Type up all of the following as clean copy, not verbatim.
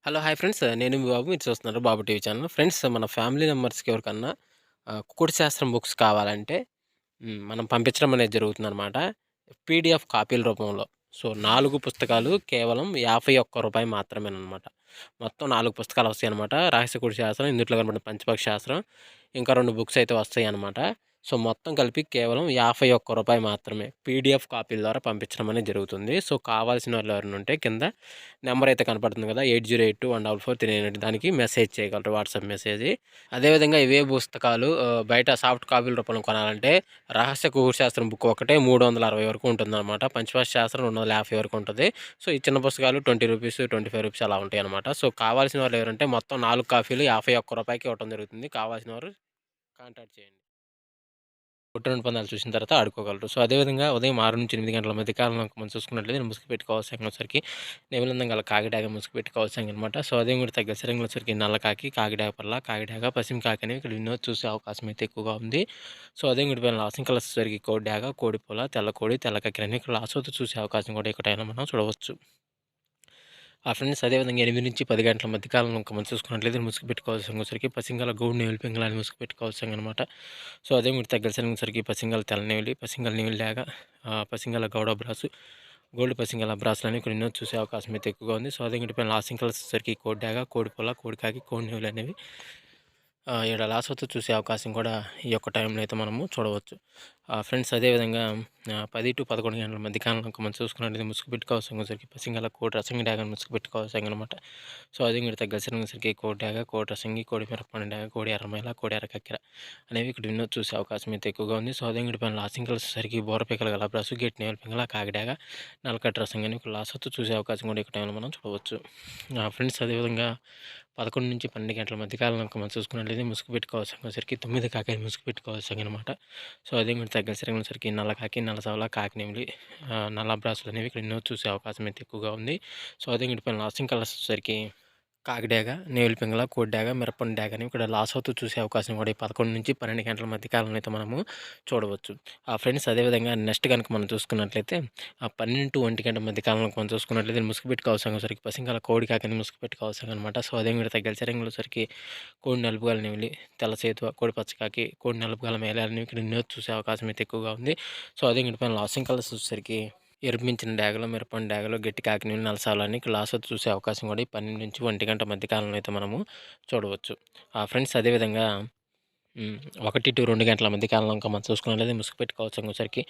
Hello! Hi friends. నేను మీ బాబు. మీరు చూస్తున్నారు బాబు టీవీ ఛానల్. ఫ్రెండ్స్ మన ఫ్యామిలీ మెంబర్స్‌కి ఎవరికన్నా కుకుడు శాస్త్రం బుక్స్ కావాలంటే మనం పంపించడం అనేది జరుగుతుందనమాట. పీడీఎఫ్ కాపీల రూపంలో. సో, 4 పుస్తకాలు కేవలం రూ. 51 మాత్రమేననమాట. మొత్తం 4 పుస్తకాలు వస్తాయనమాట. రహస్య కుడి శాస్త్రం, ఇందుట్లో కనపడిన పంచపక్షి శాస్త్రం, ఇంకా 2 బుక్స్ అయితే వస్తాయనమాట. సో, మొత్తం కలిపి కేవలం రూ. 51 మాత్రమే. పీడీఎఫ్ కాపీల ద్వారా పంపించడం అనేది జరుగుతుంది. సో, కావాల్సిన వాళ్ళు ఎవరైనా ఉంటే కింద నెంబర్ అయితే కనపడుతుంది కదా! 8082144398 దానికి మెసేజ్ చేయగలరు. WhatsApp message. అదేవిధంగా ఇవే పుస్తకాలు బయట సాఫ్ట్ కాపీల రూపంలో కొనాలంటే రహస్య కుకుడు శాస్త్రం బుక్ ఒకటే 360 వరకు ఉంటుందన్నమాట. పంచపక్షి శాస్త్రం 250 వరకు ఉంటది. సో, ఈ చిన్న పుస్తకాలు రూ. 20, రూ. 25 అలా ఉంటాయన్నమాట. సో, కావాల్సిన వాళ్ళు ఎవరంటే మొత్తం 4 కాపీలు రూ. 51కి ఇవ్వటం జరుగుతుంది. కావాల్సిన వారు కాంటాక్ట్ చేయండి. పుట్టిన ఒప్పందాలు చూసిన తర్వాత ఆడుకోగలరు. సో, అదేవిధంగా ఉదయం 6-8 గంటల మధ్య కాలంలో మనం చూసుకున్నట్లయితే ముసుగు పెట్టుకోవాల్సిన వచ్చరికి నెమలిందం గల కాకిడాగ ముసుగు పెట్టుకోవాల్సిందనమాట. సో, అదే కూడా తగ్గ సిరంగుల వచ్చరికి నల్ల కాకి, కాకిడాగ పల్ల, కాకిడాగ, పశ్చిమ కాకి అనేవి ఇక్కడ ఎన్నో చూసే అవకాశం అయితే ఎక్కువగా ఉంది. సో, అదే కూడా పైన లాసింగ్ కలర్స్ వచ్చరికి కోడి డాగ, కోడి పొల, తెల్ల కోడి, తెల్ల కాకి అనేవి ఇక్కడ లాసోతో చూసే అవకాశం కూడా ఎక్కడైనా మనం చూడవచ్చు. ఫ్రెండ్స్ అదేవిధంగా 8-10 గంటల మధ్య కాలంలో ఇంకా మనం చూసుకున్నట్లయితే ముసుగు పెట్టుకోవాల్సిన వచ్చరికి పసింగల గౌడు నెమిలి పింగళాన్ని ముసుగు పెట్టుకోవాల్సిందనమాట. సో, అదే మీరు తగ్గసరికి పసింగల తెల్ల నెమిలి, పసింగల నెమిలి డాగ, పసింగల గౌడ బ్రాసు, గోల్డ్ పసింగల బ్రాసులని కొన్ని ఎన్నో చూసే అవకాశం అయితే ఎక్కువగా ఉంది. సో, అదే పైన లాసింగ్ కలర్స్ వచ్చేసరికి కోడి డాగ, కోడి పొల, కోడి కాకి, కోడి నెమిలి అనేవి ఈడ లాసోతో చూసే అవకాశం కూడా ఈ యొక్క టైంలో అయితే మనము చూడవచ్చు. ఫ్రెండ్స్ అదేవిధంగా 10-11 గంటల మధ్య కాలంలో మనం చూసుకున్నట్లయితే ముసుగు పెట్టుకోవాల్సరికి పసింగల కోడి రసంగి డాగని ముసుగు పెట్టుకోవాల్సిందనమాట. సో, అది మీరు తగ్గసరికి కోడి డాగ, కోడి రసంగి, కోడి మిరపపండు డాగ, కోడి ఎర్రమైల, కోడి ఎర్రకక్కెర అనేవి ఇక్కడ ఎన్నో చూసే అవకాశం అయితే ఎక్కువగా ఉంది. సో, అదే పైన లాసింగ్ వచ్చేసరికి బోరపిక్కల గల బ్రసు, గేట్ నేల పింగళ, కాకిడాగ, నల్లకట్ట రసంగి అని లాసోతో చూసే అవకాశం కూడా ఈ టైంలో మనం చూడవచ్చు. ఫ్రెండ్స్ అదేవిధంగా 11-12 గంటల మధ్య కాలంలో మనం చూసుకున్నట్లయితే ముసుగు పెట్టుకోవాల్సరికి 9 కాకి ముసుగు పెట్టుకోవాల్సిందనమాట. సో, అదే మీరు తగ్గసరికి నల్ల కాకి, నల్ల సవల, కాకి నెమిలి, నల్ల బ్రాసులు అనేవి ఇక్కడ ఎన్నో చూసే అవకాశం అయితే ఎక్కువగా ఉంది. సో, అదే పైన లాస్టింగ్ కలర్స్ వచ్చేసరికి కాకి డాగ, నేవిలి పింగళ, కోడి డాగ, మిరపపండు డాగ అని ఇక్కడ లాస్ అవుతూ చూసే అవకాశం కూడా ఈ 11-12 గంటల మధ్య కాలంలో అయితే మనము చూడవచ్చు. ఫ్రెండ్స్ అదేవిధంగా నెక్స్ట్ కనుక మనం చూసుకున్నట్లయితే 12-1 గంటల మధ్య కాలంలో మనం చూసుకున్నట్లయితే ముసుగు పెట్టుకోవాల్సరికి పసింగల కోడి కాకని ముసుగు పెట్టుకోవాల్సిన అనమాట. సో, అదే మీరు తగ్గల సరికి కోడి నలుపుగల నెమిలి, తెల్ల సేతువ, కోడి పచ్చకాకి, కోడి నలుపుగల మేళాలని ఇక్కడ ఎన్నో చూసే అవకాశం అయితే ఎక్కువగా ఉంది. సో, అదే పైన లాసింగ్ కలర్స్ వచ్చేసరికి ఎరుపుమించిన డాగలు, మిరపండు డాగలు, గట్టి కాకినీళ్ళు, నలసాలని లాసోతో చూసే అవకాశం కూడా ఈ 12-1 గంట మధ్య కాలంలో అయితే మనము చూడవచ్చు. ఫ్రెండ్స్ అదేవిధంగా 1-2 గంటల మధ్య కాలంలో ఇంకా మనం చూసుకున్నట్లయితే ముసుగు పెట్టుకోవాల్సరికి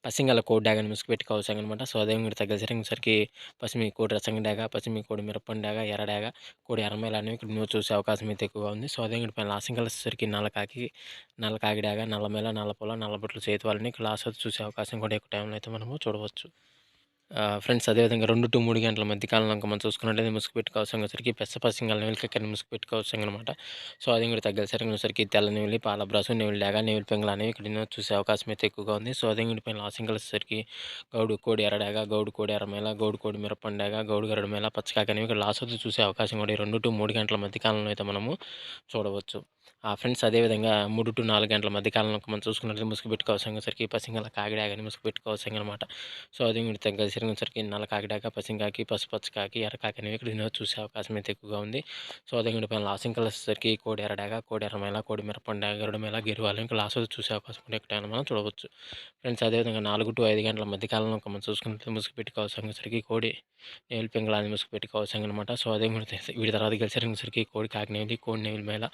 పసింగల కోడి డాగని ముసుగు పెట్టుకోవాల్సనమాట. సో, అదే మీరు తగ్గసరికి పసిమి కోడి రసంగి డాగ, పసిమి కోడి మిరపండు డాగ, ఎర్ర డాగ, కోడి ఎర్రమేల అనేవి ఇక్కడ నువ్వు చూసే అవకాశం అయితే ఎక్కువగా ఉంది. సో, అదే పైన లాసింగ్ వచ్చేసరికి నల్ల కాకి డాగ, నల్లమేల, నల్లపొల, నల్లబొట్లు చేతువాలని లాసోతో చూసే అవకాశం కూడా ఎక్కువ టైంలో అయితే మనము చూడవచ్చు. ఫ్రెండ్స్ అదేవిధంగా 2-3 గంటల మధ్య కాలంలో మనం చూసుకున్నట్లయితే ముసుగు పెట్టుకోవాల్సరికి పెద్ద పసింగల నెమిలికక్కని ముసుగు పెట్టుకోవాల్సిందనమాట. సో, అది కూడా తగ్గసరికి తెల్ల నెమిలి, పాల బ్రాసు, నెమిలి డాగ, నెమిలి పింగళ అనేవి ఇక్కడ ఎన్నో చూసే అవకాశం అయితే ఎక్కువగా ఉంది. సో, అదే పైన లాసింగ్ వచ్చేసరికి గౌడు కోడి ఎర్ర డాగ, గౌడు కోడి ఎర్రమేల, గౌడు కోడి మిరపండు డాగ, గౌడు గరుడు మేల, పచ్చకాకి అనేవి ఇక్కడ లాసోతో చూసే అవకాశం కూడా ఈ 2-3 గంటల మధ్య కాలంలో అయితే మనము చూడవచ్చు. ఫ్రెండ్స్ అదేవిధంగా 3-4 గంటల మధ్య కాలంలో మనం చూసుకున్నట్లయితే ముసుగు పెట్టుకోవాల్సరికి పసింగల కాకి డాగని ముసుగు పెట్టుకోవాల్సిందనమాట. సో, అది మీరు తగ్గసరికి నల్ల కాకిడాక, పసింగాకి, పసుపచ్చ కాకి, ఎర్ర కాకి అనేవి ఇక్కడ ఎన్నో చూసే అవకాశం అయితే ఎక్కువగా ఉంది. సో, అదే పైన లాసింగ్ కలర్స్ వచ్చేసరికి కోడి ఎర్రడాగ, కోడి ఎర్రమేల, కోడి మిరపండు డాగ, గరుడ మేల, గిరివాలు ఇంకా లాస్ట్ చూసే అవకాశం కూడా ఎక్కడైనా మనం చూడవచ్చు. ఫ్రెండ్స్ అదేవిధంగా 4-5 గంటల మధ్య కాలంలో మనం చూసుకున్నట్లయితే ముసుగు పెట్టుకోవాల్సరికి కోడి నేవిలి పింగళాన్ని ముసుగు పెట్టుకోవాల్సిందనమాట. సో, అదే వీటి తర్వాత గెలిసరికి కోడి కాకి నేవిలి, కోడి నేవిలి మేల,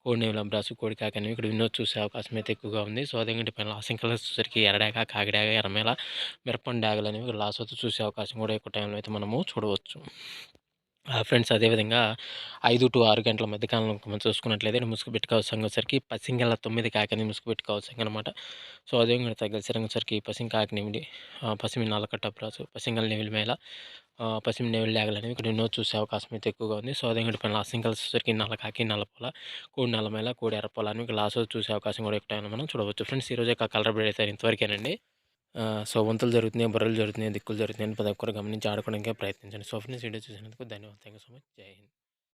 కోడి నేవిలి అబ్రాసు, కోడి కాకి అనేవి ఇక్కడ ఎన్నో చూసే అవకాశం అయితే ఎక్కువగా ఉంది. సో, అదే పైన లాసింగ్ కలర్స్ వచ్చేసరికి ఎర్రడాగ, కాకిడాగ, ఎర్రమేల, మిరపండు డాగలు అనేవి లాస్ అవుతూ చూసే అవకాశం కూడా ఎక్కువ టైంలో అయితే మనము చూడవచ్చు. ఫ్రెండ్స్ అదేవిధంగా 5-6 గంటల మధ్య కాలంలో మనం చూసుకున్నట్లయితే ముసుగు పెట్టుకోవాల్సరికి పసింగల 9 కాకని ముసుగు పెట్టుకోవాల్సిందనమాట. సో, అదే తగ్గసరికి పసింగ కాకి నెమిలి, పసిమి నల్లకట్ట బ్రాసు, పసింగల నెమిలి మేల, పసిమి నెమిలి డాగలు అనేవి ఇక్కడ ఎన్నో చూసే అవకాశం అయితే ఎక్కువగా ఉంది. సో, అదే పైన లాసింగ్ వచ్చేసరికి నల్ల కాకి, నల్లపొల, కోడి నల్లమేల, కోడి ఎర్రపొల అని లాస్ట్ చూసే అవకాశం కూడా ఎక్కువ మనం చూడవచ్చు. ఫ్రెండ్స్ ఈరోజు యొక్క కలర్ బ్రేడ్ అయితే ఇంతవరకేనండి. సో, వంతులు జరుగుతున్నాయి, బుర్రలు జరుగుతున్నాయి, దిక్కులు జరుగుతున్నాయని ప్రతి ఒక్కరు గమనించి ఆడుకోవడానికే ప్రయత్నించండి. సో, ఫ్రెండ్స్ వీడియో చూసినందుకు ధన్యవాదాలు. Thank you so much. జై హింద్.